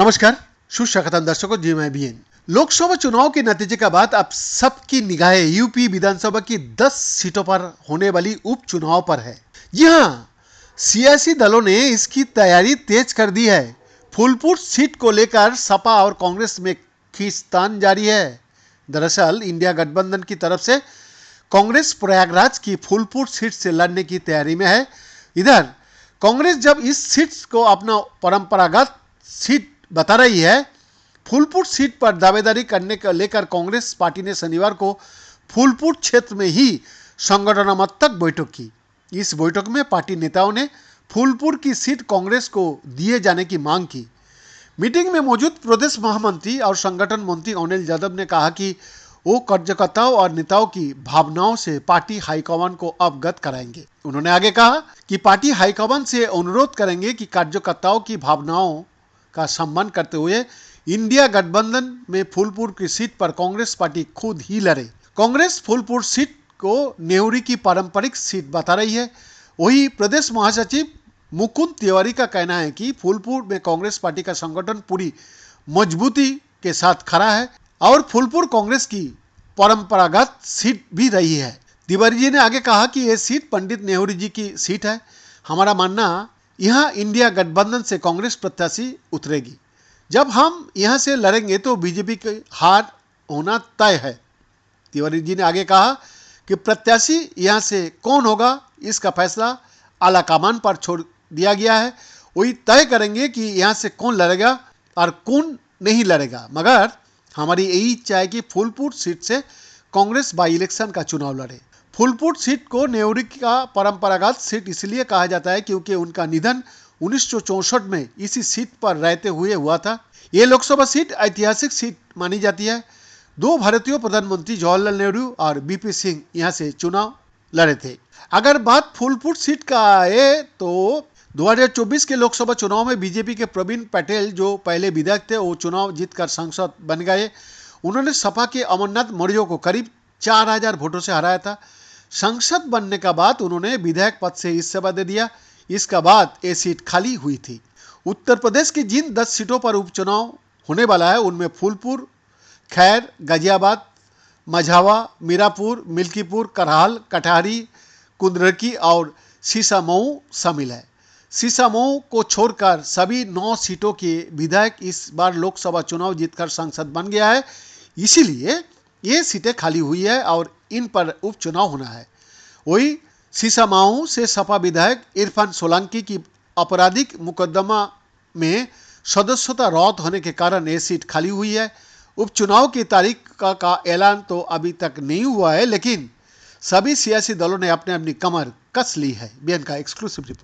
नमस्कार, सुस्वागतम दर्शकों जी, मैं बीएन। लोकसभा चुनाव के नतीजे के बाद अब सबकी निगाहें यूपी विधानसभा की 10 सीटों पर होने वाली उपचुनाव पर है। जी हाँ, सियासी दलों ने इसकी तैयारी तेज कर दी है। फूलपुर सीट को लेकर सपा और कांग्रेस में खींचतान जारी है। दरअसल इंडिया गठबंधन की तरफ से कांग्रेस प्रयागराज की फूलपुर सीट से लड़ने की तैयारी में है। इधर कांग्रेस जब इस सीट को अपना परंपरागत सीट बता रही है, फूलपुर सीट पर दावेदारी करने को लेकर कांग्रेस पार्टी ने शनिवार को फूलपुर क्षेत्र में ही संगठनात्मक बैठक की। इस बैठक में पार्टी नेताओं ने फूलपुर की सीट कांग्रेस को दिए जाने की मांग की। मीटिंग में मौजूद प्रदेश महामंत्री और संगठन मंत्री अनिल यादव ने कहा कि वो कार्यकर्ताओं और नेताओं की भावनाओं से पार्टी हाईकमान को अवगत कराएंगे। उन्होंने आगे कहा कि पार्टी हाईकमान से अनुरोध करेंगे कि कार्यकर्ताओं की भावनाओं का सम्मान करते हुए इंडिया गठबंधन में फूलपुर की सीट पर कांग्रेस पार्टी खुद ही लड़े। कांग्रेस फूलपुर सीट को नेहरू की पारंपरिक सीट बता रही है। वही प्रदेश महासचिव मुकुंद तिवारी का कहना है कि फूलपुर में कांग्रेस पार्टी का संगठन पूरी मजबूती के साथ खड़ा है और फूलपुर कांग्रेस की परंपरागत सीट भी रही है। तिवारी जी ने आगे कहा कि यह सीट पंडित नेहरू जी की सीट है। हमारा मानना यहाँ इंडिया गठबंधन से कांग्रेस प्रत्याशी उतरेगी। जब हम यहाँ से लड़ेंगे तो बीजेपी की हार होना तय है। तिवारी जी ने आगे कहा कि प्रत्याशी यहाँ से कौन होगा इसका फैसला आलाकमान पर छोड़ दिया गया है। वही तय करेंगे कि यहाँ से कौन लड़ेगा और कौन नहीं लड़ेगा, मगर हमारी यही इच्छा है कि फूलपुर सीट से कांग्रेस बाई इलेक्शन का चुनाव लड़े। फूलपुर सीट को नेहरू का परंपरागत सीट इसलिए कहा जाता है क्योंकि उनका निधन 1964 में इसी सीट पर रहते हुए हुआ था। ये लोकसभा सीट ऐतिहासिक सीट मानी जाती है। दो भारतीय प्रधानमंत्री जवाहरलाल नेहरू और बीपी सिंह यहाँ से चुनाव लड़े थे। अगर बात फूलपुर सीट का है तो 2024 के लोकसभा चुनाव में बीजेपी के प्रवीण पटेल जो पहले विधायक थे वो चुनाव जीतकर सांसद बन गए। उन्होंने सपा के अमरनाथ मौर्य को करीब 4000 वोटों से हराया था। सांसद बनने का बाद उन्होंने विधायक पद से इस्तीफा दे दिया। इसका बाद ये सीट खाली हुई थी। उत्तर प्रदेश की जिन 10 सीटों पर उपचुनाव होने वाला है उनमें फूलपुर, खैर, गाजियाबाद, मझावा, मीरापुर, मिल्कीपुर, करहाल, कटहरी, कुंदरकी और सीसामऊ शामिल है। सीसामऊ को छोड़कर सभी 9 सीटों के विधायक इस बार लोकसभा चुनाव जीतकर सांसद बन गया है। इसीलिए ये सीटें खाली हुई है और इन पर उपचुनाव होना है। वही सीसामाऊ से सपा विधायक इरफान सोलंकी की आपराधिक मुकदमा में सदस्यता रद्द होने के कारण ये सीट खाली हुई है। उपचुनाव की तारीख का ऐलान तो अभी तक नहीं हुआ है, लेकिन सभी सियासी दलों ने अपने अपनी कमर कस ली है। बीएन का एक्सक्लूसिव रिपोर्ट।